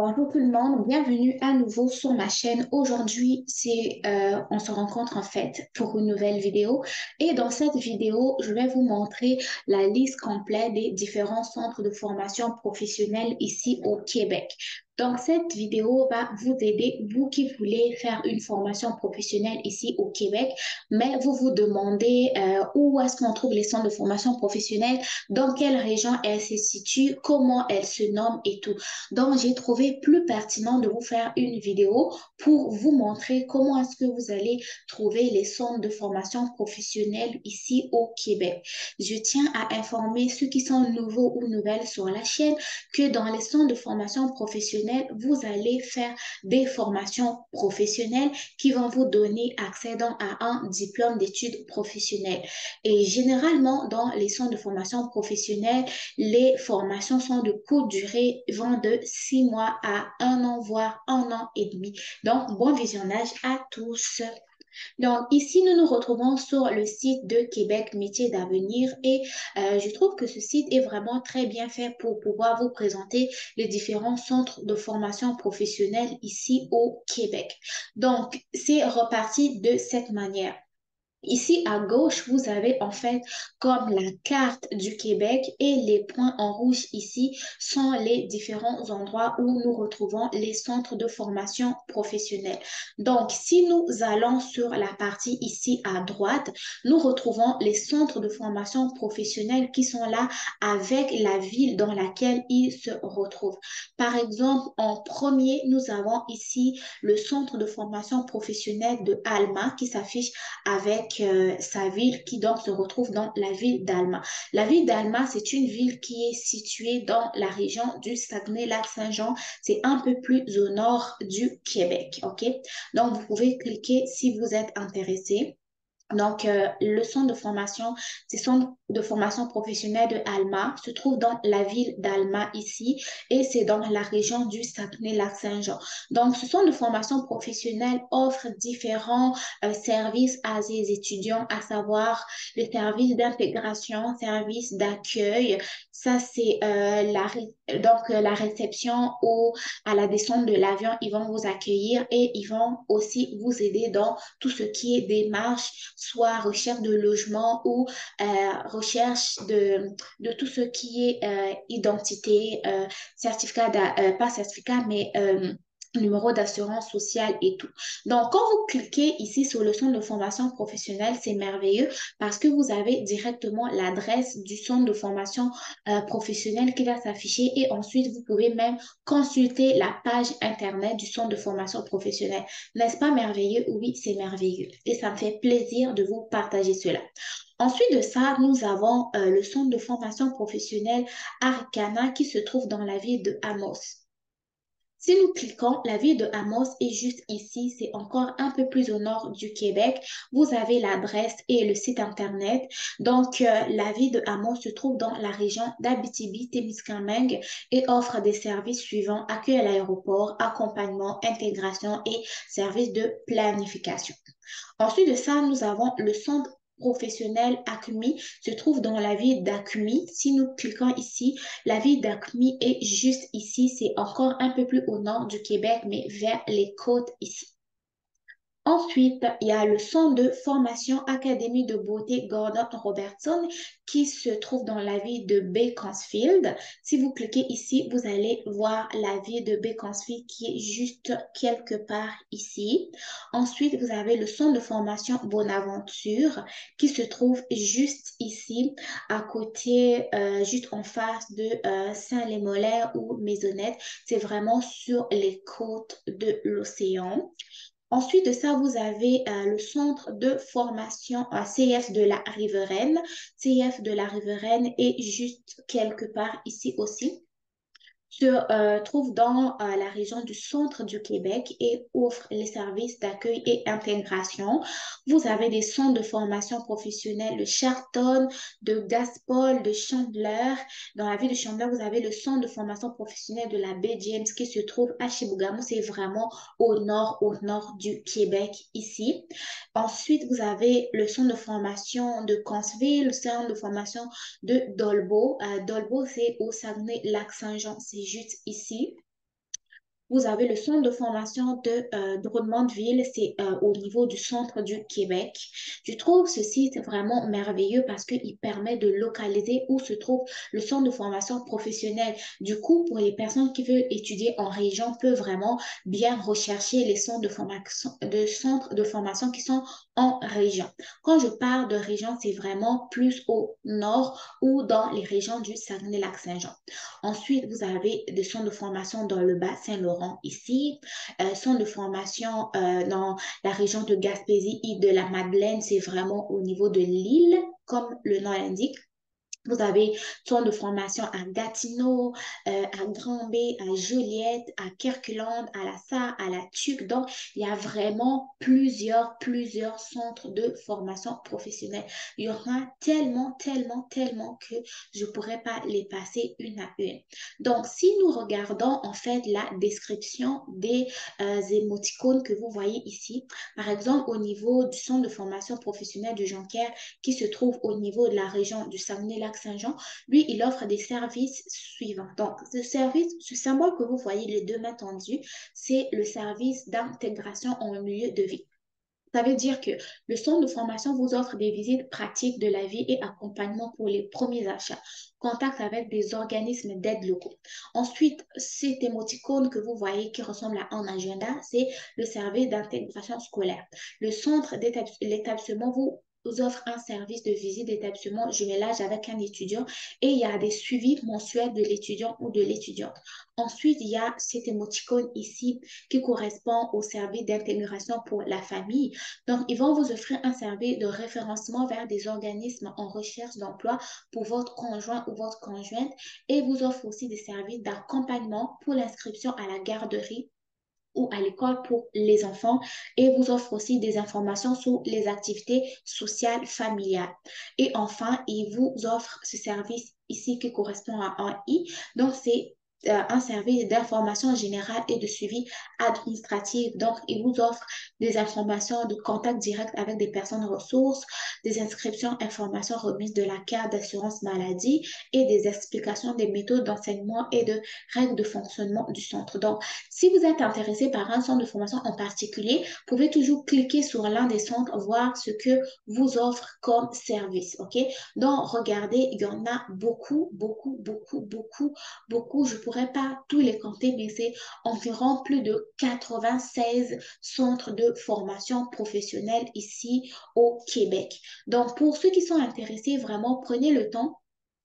Bonjour tout le monde, bienvenue à nouveau sur ma chaîne. Aujourd'hui, on se rencontre en fait pour une nouvelle vidéo et dans cette vidéo, je vais vous montrer la liste complète des différents centres de formation professionnelle ici au Québec. Donc, cette vidéo va vous aider, vous qui voulez faire une formation professionnelle ici au Québec, mais vous vous demandez où est-ce qu'on trouve les centres de formation professionnelle, dans quelle région elles se situent, comment elles se nomment et tout. Donc, j'ai trouvé plus pertinent de vous faire une vidéo pour vous montrer comment est-ce que vous allez trouver les centres de formation professionnelle ici au Québec. Je tiens à informer ceux qui sont nouveaux ou nouvelles sur la chaîne que dans les centres de formation professionnelle, vous allez faire des formations professionnelles qui vont vous donner accès à un diplôme d'études professionnelles. Et généralement, dans les centres de formation professionnelle, les formations sont de courte durée, vont de 6 mois à 1 an, voire 1 an et demi. Donc, bon visionnage à tous. Donc, ici, nous nous retrouvons sur le site de Québec Métiers d'avenir et je trouve que ce site est vraiment très bien fait pour pouvoir vous présenter les différents centres de formation professionnelle ici au Québec. Donc, c'est reparti de cette manière. Ici à gauche, vous avez en fait comme la carte du Québec et les points en rouge ici sont les différents endroits où nous retrouvons les centres de formation professionnelle. Donc, si nous allons sur la partie ici à droite, nous retrouvons les centres de formation professionnelle qui sont là avec la ville dans laquelle ils se retrouvent. Par exemple, en premier, nous avons ici le centre de formation professionnelle de Alma qui s'affiche avec sa ville qui donc se retrouve dans la ville d'Alma. La ville d'Alma, c'est une ville qui est située dans la région du Saguenay-Lac-Saint-Jean. C'est un peu plus au nord du Québec, OK? Donc, vous pouvez cliquer si vous êtes intéressé. Donc, le centre de formation, c'est centre de formation professionnelle de Alma, se trouve dans la ville d'Alma ici et c'est dans la région du Saguenay-Lac-Saint-Jean. Donc, ce centre de formation professionnelle offre différents services à ses étudiants, à savoir les services d'intégration, services d'accueil. Ça, c'est la réception ou à la descente de l'avion, ils vont vous accueillir et ils vont aussi vous aider dans tout ce qui est démarche, soit recherche de logement ou recherche de tout ce qui est identité, certificat, pas certificat, mais numéro d'assurance sociale et tout. Donc, quand vous cliquez ici sur le centre de formation professionnelle, c'est merveilleux parce que vous avez directement l'adresse du centre de formation professionnelle qui va s'afficher et ensuite, vous pouvez même consulter la page Internet du centre de formation professionnelle. N'est-ce pas merveilleux? Oui, c'est merveilleux. Et ça me fait plaisir de vous partager cela. Ensuite de ça, nous avons le centre de formation professionnelle Arcana qui se trouve dans la ville de Amos. Si nous cliquons, la ville de Amos est juste ici, c'est encore un peu plus au nord du Québec. Vous avez l'adresse et le site internet. Donc, la ville de Amos se trouve dans la région d'Abitibi-Témiscamingue et offre des services suivants, accueil à l'aéroport, accompagnement, intégration et services de planification. Ensuite de ça, nous avons le centre professionnel ACMI se trouve dans la ville d'Acmi. Si nous cliquons ici, la ville d'Acmi est juste ici. C'est encore un peu plus au nord du Québec, mais vers les côtes ici. Ensuite, il y a le centre de formation Académie de beauté Gordon Robertson qui se trouve dans la ville de Beaconsfield. Si vous cliquez ici, vous allez voir la ville de Beaconsfield qui est juste quelque part ici. Ensuite, vous avez le centre de formation Bonaventure qui se trouve juste ici, à côté, juste en face de Saint-Lémolin ou Maisonnette. C'est vraiment sur les côtes de l'océan. Ensuite de ça, vous avez le centre de formation CF de la Riveraine. CF de la Riveraine est juste quelque part ici aussi se trouve dans la région du centre du Québec et offre les services d'accueil et intégration. Vous avez des centres de formation professionnelle de Charlton, de Gaspol, de Chandler. Dans la ville de Chandler, vous avez le centre de formation professionnelle de la baie James qui se trouve à Chibougamau. C'est vraiment au nord du Québec ici. Ensuite, vous avez le centre de formation de Consville, le centre de formation de Dolbeau. Dolbeau, c'est au Saguenay-Lac-Saint-Jean, c'est juste ici. Vous avez le centre de formation de Drummondville, c'est au niveau du centre du Québec. Je trouve ce site vraiment merveilleux parce qu'il permet de localiser où se trouve le centre de formation professionnelle. Du coup, pour les personnes qui veulent étudier en région, peuvent vraiment bien rechercher les centres de formation qui sont en région. Quand je parle de région, c'est vraiment plus au nord ou dans les régions du Saguenay-Lac-Saint-Jean. Ensuite, vous avez des centres de formation dans le Bas-Saint-Laurent ici, centre de formation dans la région de Gaspésie, île de la Madeleine, c'est vraiment au niveau de l'île, comme le nom l'indique. Vous avez centre de formation à Gatineau, à Granby, à Joliette, à Kirkland, à La Sarre, à La Tuque. Donc, il y a vraiment plusieurs centres de formation professionnelle. Il y en a tellement que je ne pourrais pas les passer une à une. Donc, si nous regardons en fait la description des émoticônes que vous voyez ici, par exemple, au niveau du centre de formation professionnelle du Jonquière, qui se trouve au niveau de la région du Saguenay-Lac-Saint-Jean, lui, il offre des services suivants. Donc, ce symbole que vous voyez, les deux mains tendues, c'est le service d'intégration en milieu de vie. Ça veut dire que le centre de formation vous offre des visites pratiques de la vie et accompagnement pour les premiers achats, contact avec des organismes d'aide locaux. Ensuite, cet émoticône que vous voyez qui ressemble à un agenda, c'est le service d'intégration scolaire. Le centre d'établissement vous offre un service de visite d'établissement jumelage avec un étudiant et il y a des suivis mensuels de l'étudiant ou de l'étudiante. Ensuite, il y a cet émoticône ici qui correspond au service d'intégration pour la famille. Donc, ils vont vous offrir un service de référencement vers des organismes en recherche d'emploi pour votre conjoint ou votre conjointe et vous offrent aussi des services d'accompagnement pour l'inscription à la garderie ou à l'école pour les enfants et vous offre aussi des informations sur les activités sociales familiales. Et enfin, il vous offre ce service ici qui correspond à un I. Donc, c'est un service d'information générale et de suivi administratif. Donc, il vous offre des informations de contact direct avec des personnes ressources, des inscriptions, informations remises de la carte d'assurance maladie et des explications des méthodes d'enseignement et de règles de fonctionnement du centre. Donc, si vous êtes intéressé par un centre de formation en particulier, vous pouvez toujours cliquer sur l'un des centres, voir ce que vous offre comme service, ok? Donc, regardez, il y en a beaucoup. Je ne pourrais pas tous les compter, mais c'est environ plus de 96 centres de formation professionnelle ici au Québec. Donc, pour ceux qui sont intéressés, vraiment, prenez le temps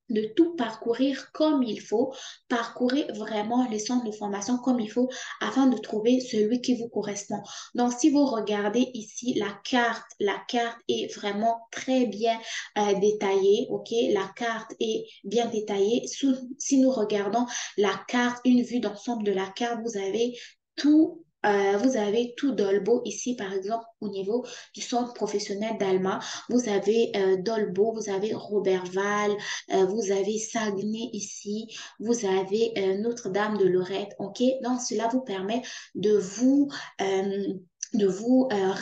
de tout parcourir comme il faut, parcourir vraiment les centres de formation comme il faut afin de trouver celui qui vous correspond. Donc, si vous regardez ici la carte est vraiment très bien détaillée, ok? La carte est bien détaillée. Si nous regardons la carte, une vue d'ensemble de la carte, vous avez tout Dolbeau ici, par exemple, au niveau du centre professionnel d'Alma. Vous avez Dolbeau, vous avez Robertval, vous avez Saguenay ici, vous avez Notre-Dame de Lorette, ok? Donc, cela vous permet de vous, euh,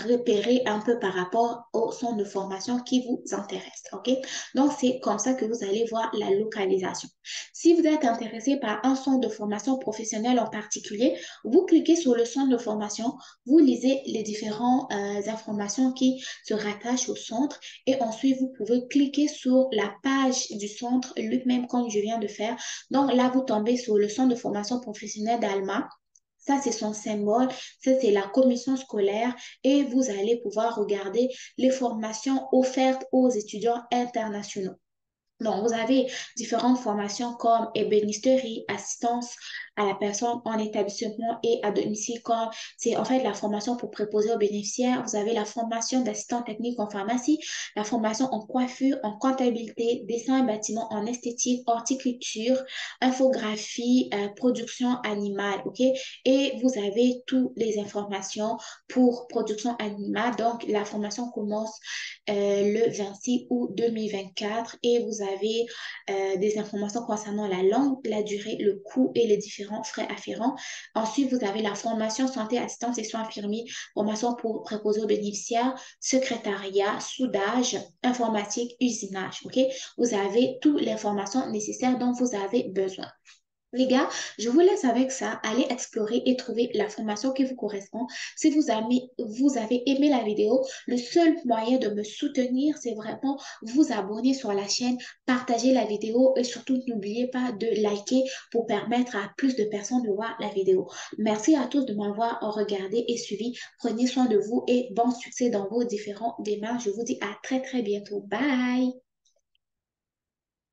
repérer un peu par rapport au centre de formation qui vous intéresse, ok? Donc, c'est comme ça que vous allez voir la localisation. Si vous êtes intéressé par un centre de formation professionnelle en particulier, vous cliquez sur le centre de formation, vous lisez les différentes informations qui se rattachent au centre et ensuite vous pouvez cliquer sur la page du centre lui-même comme je viens de faire. Donc là, vous tombez sur le centre de formation professionnelle d'Alma. Ça, c'est son symbole. Ça, c'est la commission scolaire. Et vous allez pouvoir regarder les formations offertes aux étudiants internationaux. Donc, vous avez différentes formations comme ébénisterie, assistance à la personne en établissement et à domicile, comme c'est en fait la formation pour préposer aux bénéficiaires. Vous avez la formation d'assistant technique en pharmacie, la formation en coiffure, en comptabilité, dessin et bâtiment, en esthétique, horticulture, infographie, production animale, ok? Et vous avez toutes les informations pour production animale. Donc, la formation commence le 26 août 2024 et vous avez des informations concernant la langue, la durée, le coût et les différents frais afférents. Ensuite, vous avez la formation santé, assistance et soins infirmiers, formation pour préposer aux bénéficiaires, secrétariat, soudage, informatique, usinage. OK? Vous avez toutes les formations nécessaires dont vous avez besoin. Les gars, je vous laisse avec ça. Allez explorer et trouver la formation qui vous correspond. Si vous avez aimé la vidéo, le seul moyen de me soutenir, c'est vraiment vous abonner sur la chaîne, partager la vidéo et surtout n'oubliez pas de liker pour permettre à plus de personnes de voir la vidéo. Merci à tous de m'avoir regardé et suivi. Prenez soin de vous et bon succès dans vos différentes démarches. Je vous dis à très très bientôt. Bye!